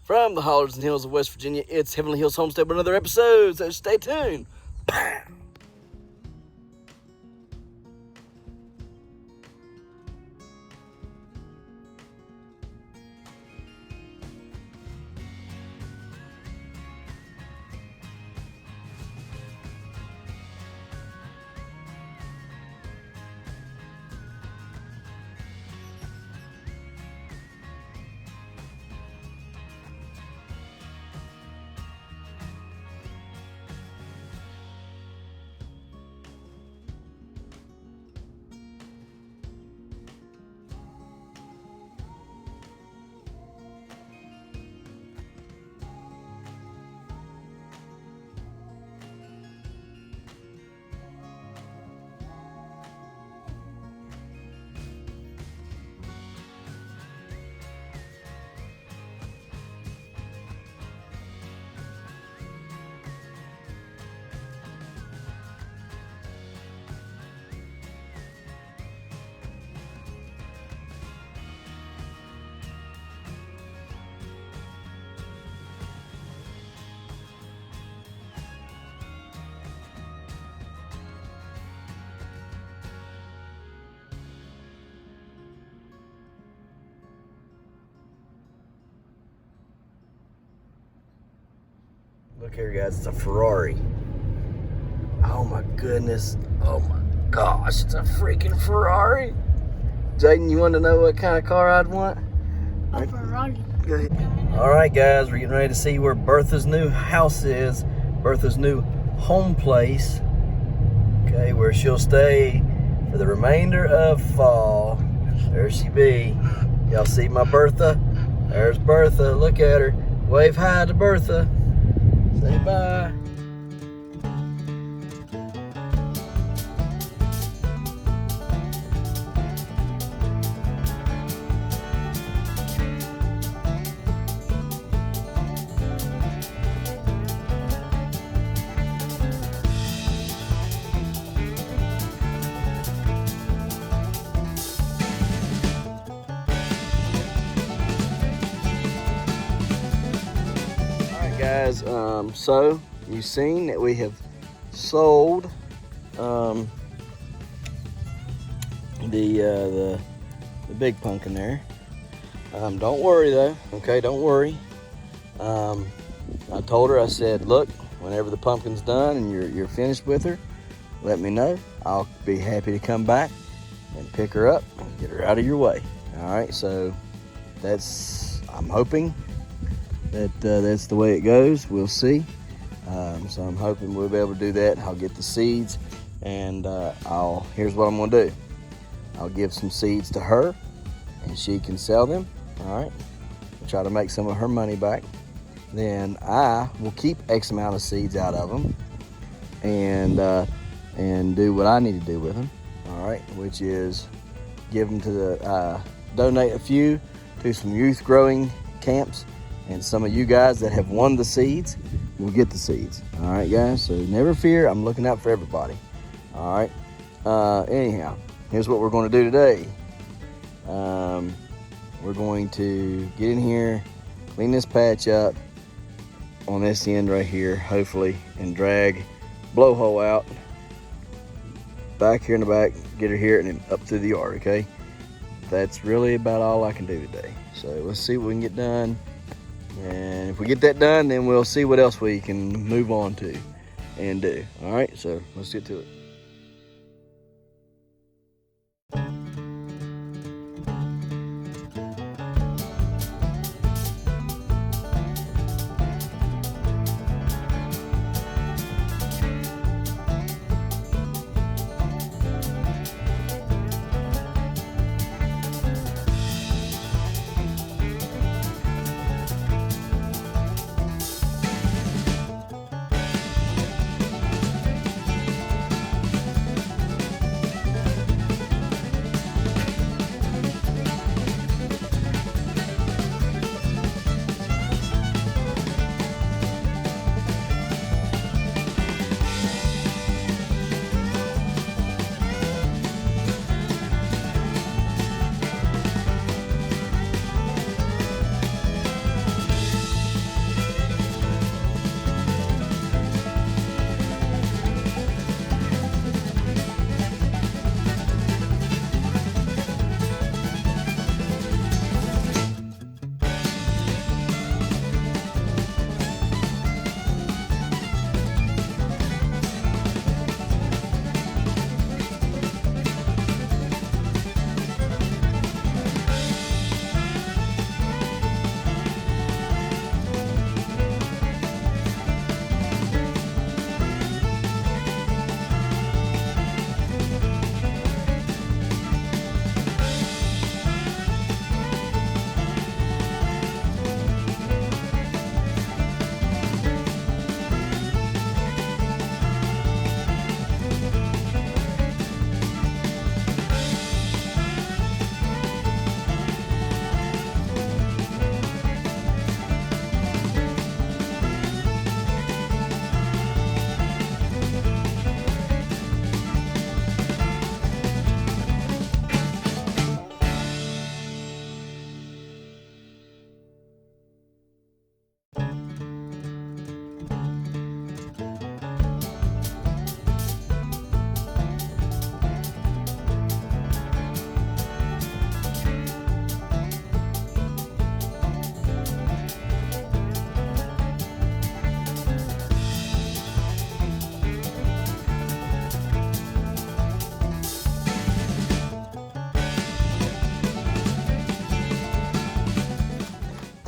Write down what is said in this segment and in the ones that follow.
From the hollers and hills of West Virginia, it's Heavenly Hills Homestead with another episode, so stay tuned. Look here, guys, it's a Ferrari. Oh my goodness. Oh my gosh, it's a freaking Ferrari. Jaden, you want to know what kind of car I'd want? A Ferrari. Go ahead. All right, guys, we're getting ready to see where Bertha's new house is. Bertha's new home place. Okay, where she'll stay for the remainder of fall. There she be. Y'all see my Bertha? There's Bertha. Look at her. Wave hi to Bertha. Say bye. Guys, so you've seen that we have sold the big pumpkin there. Don't worry though, okay? Don't worry. I told her, I said, look, whenever the pumpkin's done and you're finished with her, let me know. I'll be happy to come back and pick her up and get her out of your way. All right, so I'm hoping that that's the way it goes. We'll see. So I'm hoping we'll be able to do that. I'll get the seeds, and here's what I'm gonna do. I'll give some seeds to her, and she can sell them. All right. We'll try to make some of her money back. Then I will keep X amount of seeds out of them, and do what I need to do with them. All right, which is give them to donate a few to some youth growing camps. And some of you guys that have won the seeds will get the seeds. All right, guys, so never fear. I'm looking out for everybody. All right. Anyhow, here's what we're going to do today. We're going to get in here, clean this patch up on this end right here, hopefully, and drag blowhole out back here in the back, get her here, and then up through the yard, okay? That's really about all I can do today. So let's see what we can get done. And if we get that done, then we'll see what else we can move on to and do. All right, so let's get to it.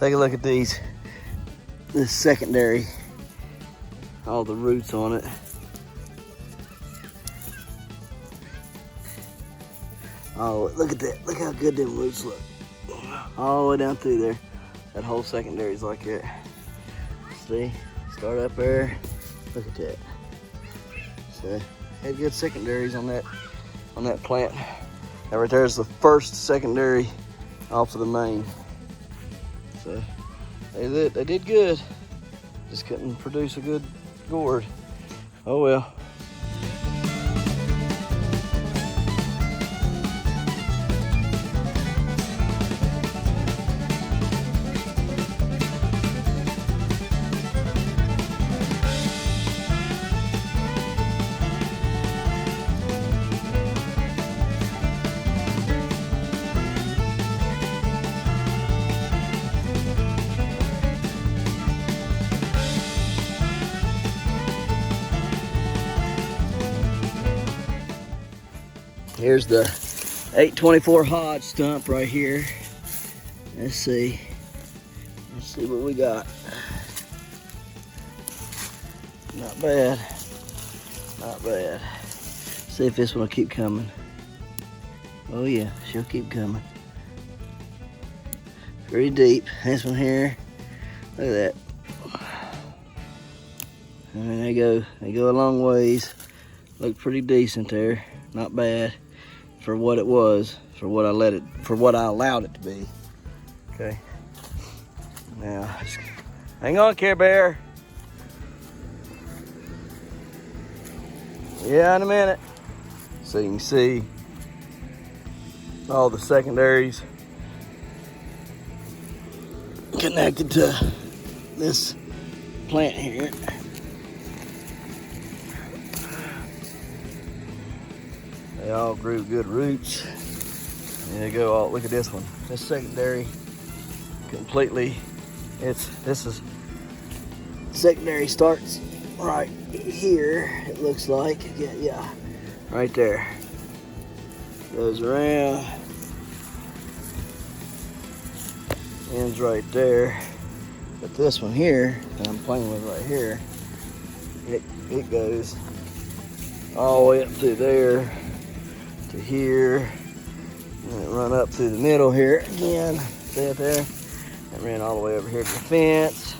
Take a look at these. This secondary, all the roots on it. Oh, look at that. Look how good them roots look. All the way down through there. That whole secondary is like that. See? Start up there. Look at that. So, had good secondaries on that plant. That right there is the first secondary off of the main. So, they did good. Just couldn't produce a good gourd. Oh well. Here's the 824 Hodge stump right here. Let's see what we got. Not bad, not bad. See if this one will keep coming. Oh yeah, she'll keep coming. Pretty deep. This one here, look at that. I mean, they go a long ways. Look pretty decent there, not bad. For what it was, for what I allowed it to be. Okay. Now, hang on, Care Bear. Yeah, in a minute. So you can see all the secondaries connected to this plant here. They all grew good roots. There you go. Oh, look at this one. This secondary completely. This is secondary starts right here. It looks like yeah, right there. Goes around, ends right there. But this one here that I'm playing with right here, it goes all the way up through there. To here, and it run up through the middle here again. See it there? And ran all the way over here to the fence.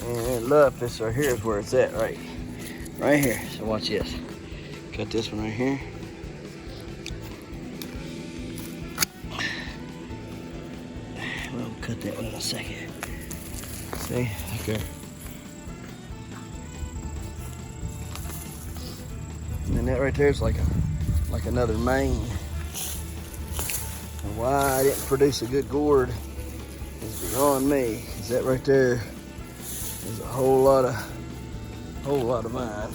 And look, this right here is where it's at, right here. So watch this. Cut this one right here. We'll cut that one in a second. See? Okay. And that right there is like another main. And why I didn't produce a good gourd is beyond me. Cause that right there is a whole lot of mine.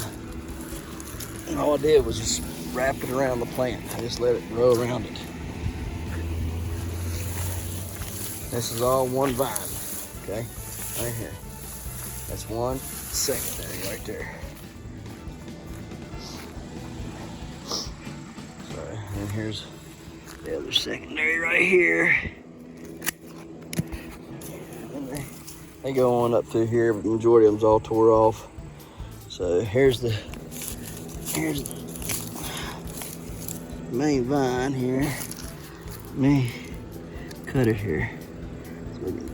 And all I did was just wrap it around the plant. I just let it grow around it. This is all one vine, okay? Right here. That's one secondary right there. And here's the other secondary right here. And they go on up through here, but the majority of them's all tore off. So here's the main vine here. Let me cut it here so we can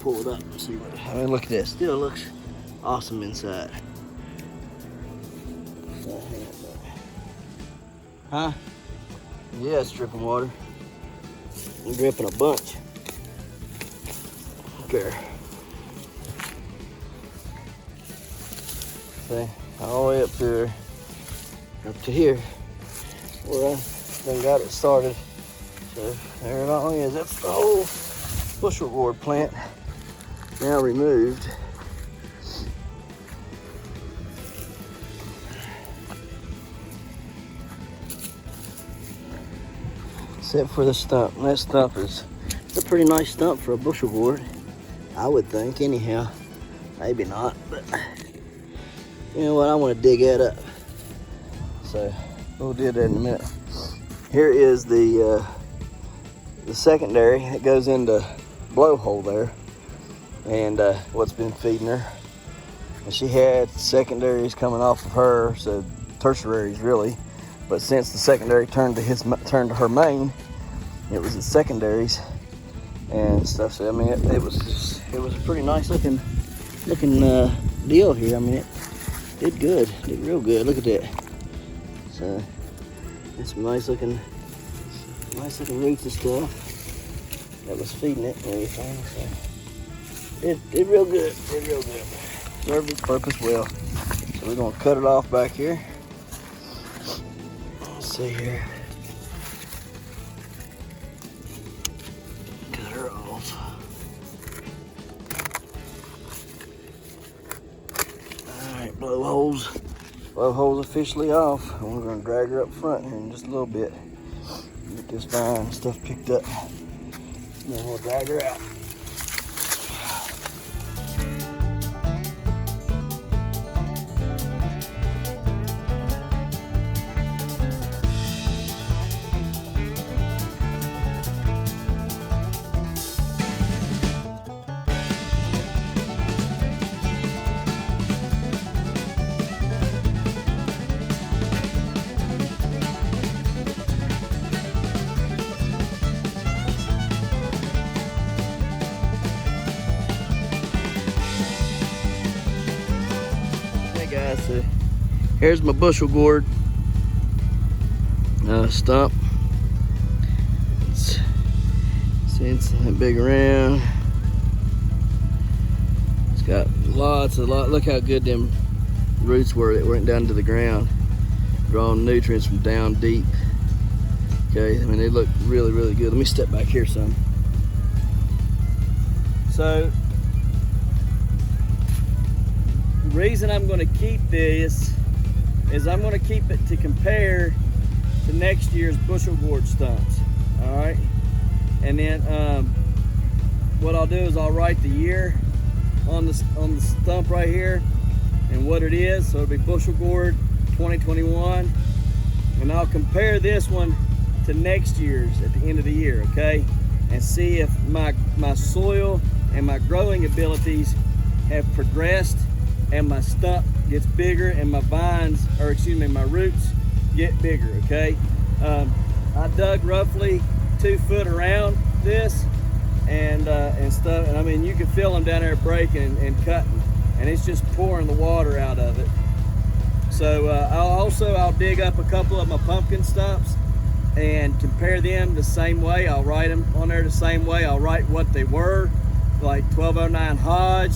pull it up and see what. I mean, look at this. Still looks awesome inside. Huh? Yeah, it's dripping water. I'm dripping a bunch. Okay. See, all the way up there, up to here, where I then got it started. So there it all is. That's the whole bushel gourd plant now removed. Except for the stump. And that stump is a pretty nice stump for a bushel gourd, I would think, anyhow. Maybe not, but you know what? I want to dig that up. So we'll do that in a minute. Here is the secondary. It goes into blowhole there. and what's been feeding her. And she had secondaries coming off of her, so tertiaries really. But since the secondary turned to her main, it was the secondaries and stuff. So I mean, it was a pretty nice looking deal here. I mean, it did good, did real good. Look at that. So it's some nice looking roots and stuff that was feeding it and everything. So it did real good, served its purpose well. So we're gonna cut it off back here. Let's see here. Cut her off. All right, blowhole's officially off. And we're gonna drag her up front here in just a little bit. Get this vine stuff picked up. And then we'll drag her out. Guys, so here's my bushel gourd stump. It's that big around. It's got lots. Look how good them roots were that went down to the ground, drawing nutrients from down deep. Okay, I mean they look really good. Let me step back here some. So the reason I'm going to keep this is I'm going to keep it to compare to next year's bushel gourd stumps. All right, and then what I'll do is I'll write the year on the stump right here and what it is. So it'll be bushel gourd 2021, and I'll compare this one to next year's at the end of the year. Okay, and see if my soil and my growing abilities have progressed, and my stump gets bigger, and my my roots get bigger. Okay, I dug roughly 2 foot around this and stuff, and I mean you can feel them down there breaking and cutting, and it's just pouring the water out of it. So I'll dig up a couple of my pumpkin stumps and compare them the same way. I'll write them on there the same way. I'll write what they were, like 1209 Hodge,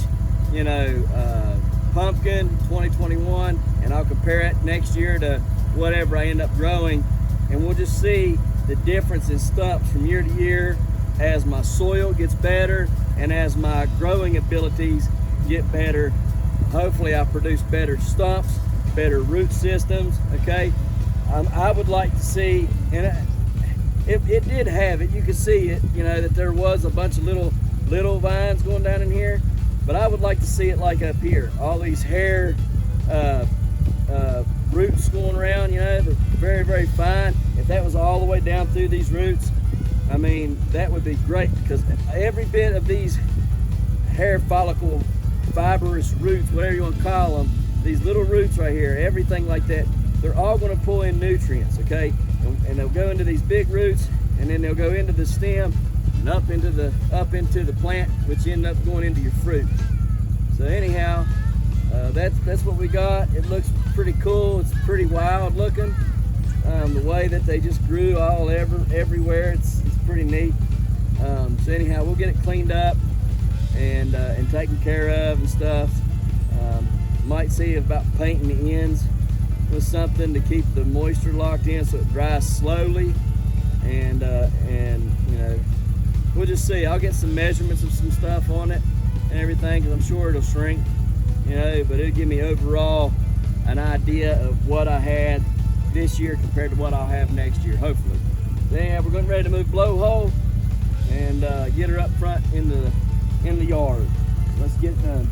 pumpkin 2021, and I'll compare it next year to whatever I end up growing, and we'll just see the difference in stumps from year to year as my soil gets better and as my growing abilities get better. Hopefully I produce better stumps, better root systems. Okay, I would like to see, and it did have it, you could see it, that there was a bunch of little vines going down in here. But I would like to see it like up here, all these hair roots going around, they're very fine. If that was all the way down through these roots, I mean, that would be great, because every bit of these hair follicle fibrous roots, whatever you want to call them, these little roots right here, everything like that, they're all going to pull in nutrients. Okay, and they'll go into these big roots, and then they'll go into the stem and up into the plant, which end up going into your fruit. So anyhow, that's what we got. It looks pretty cool. It's pretty wild looking. The way that they just grew all everywhere, it's pretty neat. So anyhow, we'll get it cleaned up and taken care of and stuff. Might see about painting the ends with something to keep the moisture locked in so it dries slowly, and we'll just see. I'll get some measurements of some stuff on it and everything, because I'm sure it'll shrink, but it'll give me overall an idea of what I had this year compared to what I'll have next year, hopefully. So anyhow, we're getting ready to move blowhole and get her up front in the yard. Let's get done.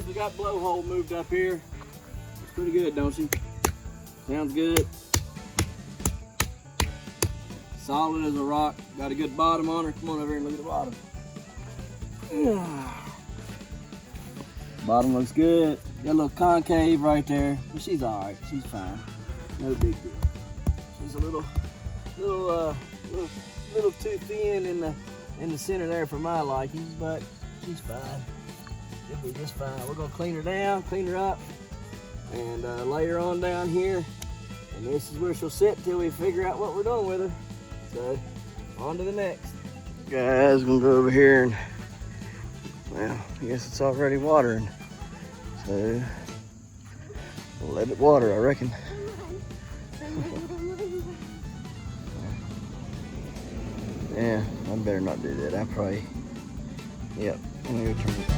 guys, we got blowhole moved up here. It's pretty good, don't you? Sounds good. Solid as a rock. Got a good bottom on her. Come on over here and look at the bottom. Bottom looks good. Got a little concave right there, but she's all right. She's fine. No big deal. She's a little too thin in the center there for my liking, but she's fine. She'll be just fine. We're gonna clean her down, clean her up, and lay her on down here. And this is where she'll sit till we figure out what we're doing with her. So, on to the next. Guys, gonna go over here and, well, I guess it's already watering. So, we'll let it water, I reckon. Yeah, I better not do that. I probably, yep, I'm gonna go turn it.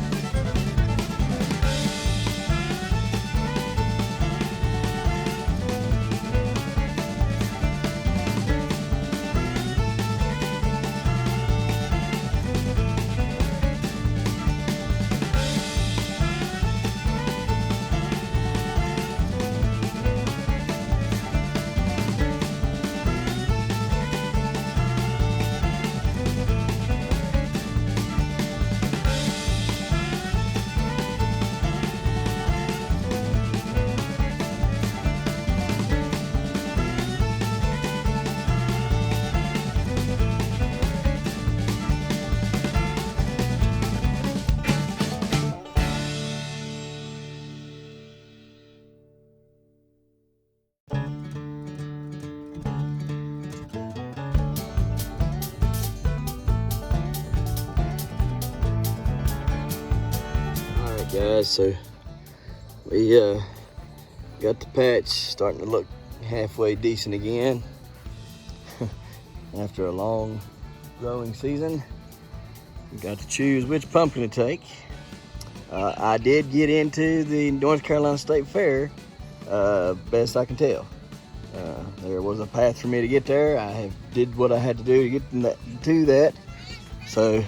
Guys, so we got the patch starting to look halfway decent again after a long growing season. We got to choose which pumpkin to take. I did get into the North Carolina State Fair, best I can tell. There was a path for me to get there. I did what I had to do to get to that. So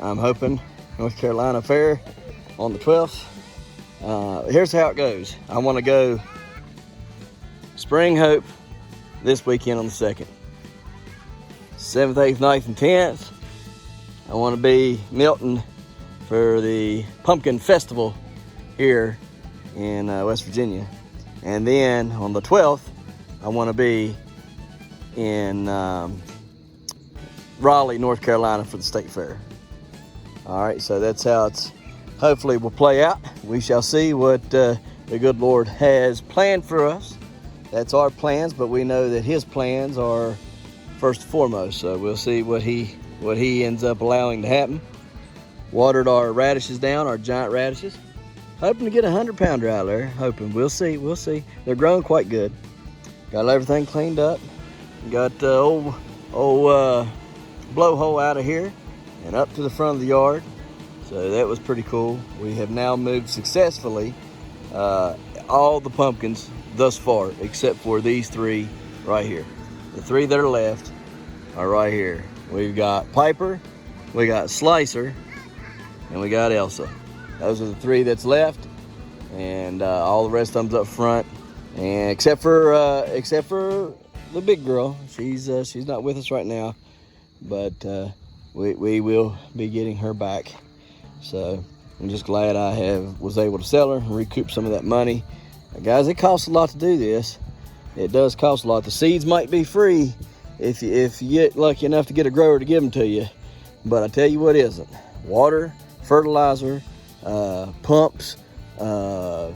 I'm hoping North Carolina Fair on the 12th. Here's how it goes. I want to go Spring Hope this weekend on the 2nd. 7th, 8th, 9th, and 10th. I want to be Milton for the Pumpkin Festival here in West Virginia. And then on the 12th, I want to be in Raleigh, North Carolina for the State Fair. All right, so that's how it's hopefully will play out. We shall see what the good Lord has planned for us. That's our plans, but we know that His plans are first and foremost. So we'll see what he ends up allowing to happen. Watered our radishes down, our giant radishes. Hoping to get a 100-pounder out of there. Hoping. We'll see. We'll see. They're growing quite good. Got everything cleaned up. Got the old blowhole out of here and up to the front of the yard. So that was pretty cool. We have now moved successfully all the pumpkins thus far, except for these 3 right here. The 3 that are left are right here. We've got Piper, we got Slicer, and we got Elsa. Those are the 3 that's left, and all the rest of them's up front. And except for the big girl, she's not with us right now, but we will be getting her back. So I'm just glad I was able to sell her and recoup some of that money. Guys, it costs a lot to do this. It does cost a lot. The seeds might be free if you get lucky enough to get a grower to give them to you. But I tell you what isn't. Water, fertilizer, pumps, water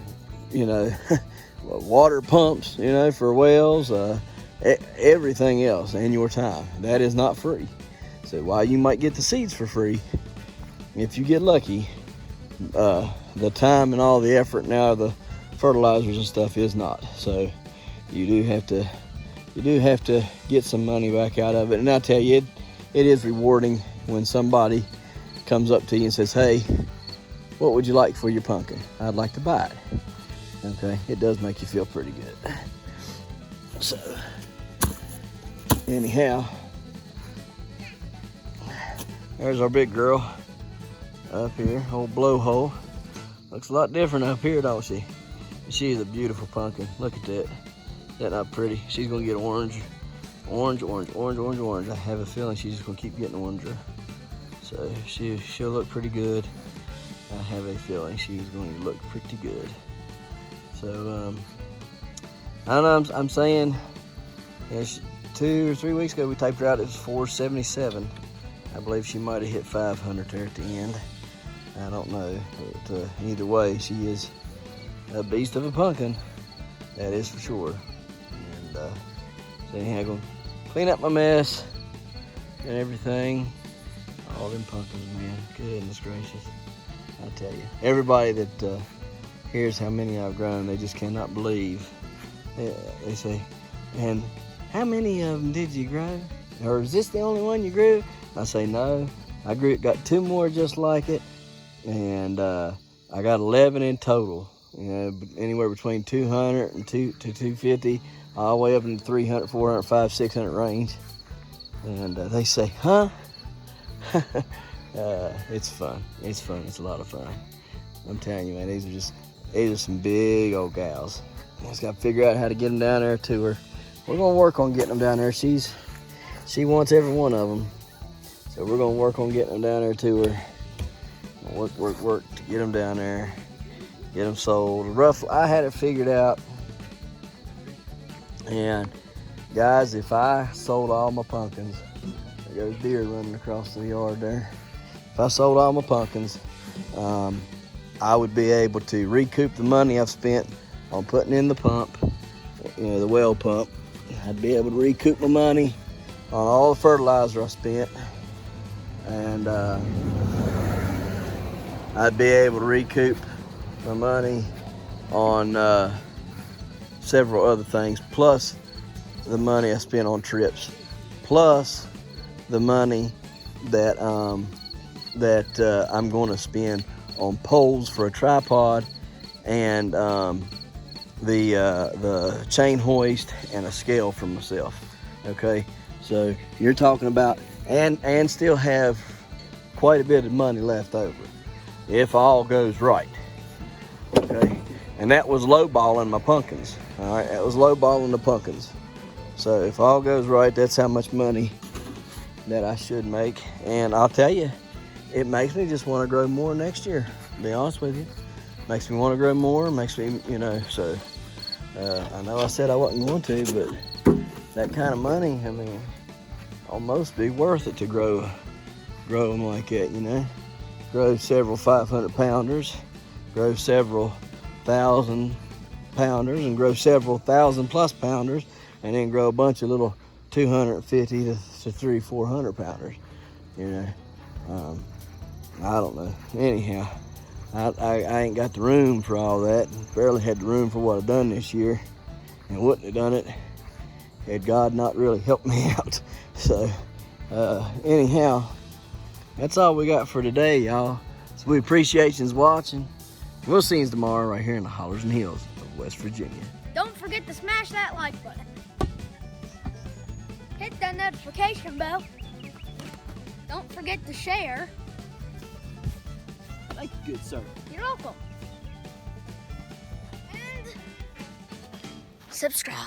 pumps, for wells, everything else, and your time. That is not free. So while you might get the seeds for free, if you get lucky, the time and all the effort now, the fertilizers and stuff is not. So you do have to get some money back out of it. And I tell you, it is rewarding when somebody comes up to you and says, "Hey, what would you like for your pumpkin? I'd like to buy it." Okay, it does make you feel pretty good. So anyhow, there's our big girl up here, old blowhole Looks a lot different up here, don't she? She is a beautiful pumpkin. Look at that. Is that not pretty? She's gonna get orange. Orange, orange, orange, orange, orange. I have a feeling she's just gonna keep getting oranger. So she'll look pretty good. I have a feeling she's going to look pretty good. So I don't know. I'm saying, 2 or 3 weeks ago we typed her out. It was 477. I believe she might have hit 500 there at the end. I don't know. But either way, she is a beast of a pumpkin. That is for sure. And so anyhow, I'm gonna clean up my mess and everything. All them pumpkins, man. Goodness gracious. I tell you, everybody that hears how many I've grown, they just cannot believe. They say, and how many of them did you grow? Or is this the only one you grew? I say, no. I got 2 more just like it. And I got 11 in total. Anywhere between 200 and 250, all the way up in the 300, 400, 500, 600 range. And they say, huh? It's fun. It's fun. It's a lot of fun. I'm telling you, man, these are some big old gals. I just got to figure out how to get them down there to her. We're gonna work on getting them down there. She wants every one of them, so we're gonna work on getting them down there to her. Work to get them down there, get them sold. Roughly, I had it figured out. And guys, if I sold all my pumpkins, there goes deer running across the yard there. If I sold all my pumpkins, I would be able to recoup the money I've spent on putting in the pump, the well pump. I'd be able to recoup my money on all the fertilizer I spent, and I'd be able to recoup my money on several other things, plus the money I spent on trips, plus the money that I'm going to spend on poles for a tripod, and the chain hoist and a scale for myself. Okay, so you're talking about and still have quite a bit of money left over if all goes right. Okay, and that was lowballing my pumpkins. All right, that was lowballing the pumpkins. So if all goes right, that's how much money that I should make. And I'll tell you, it makes me just want to grow more next year, to be honest with you. Makes me want to grow more, makes me, so I know I said I wasn't going to, but that kind of money, I mean, almost be worth it to grow them like that, Grow several 500-pounders, grow several 1,000-pounders, and grow several 1,000-plus pounders, and then grow a bunch of little 250 to 300-400-pounders, I don't know. Anyhow, I ain't got the room for all that. Barely had the room for what I've done this year, and wouldn't have done it had God not really helped me out. So anyhow, that's all we got for today, y'all. So we appreciate you watching. We'll see you tomorrow right here in the hollers and hills of West Virginia. Don't forget to smash that like button. Hit that notification bell. Don't forget to share. Thank you, good sir. You're welcome. And subscribe.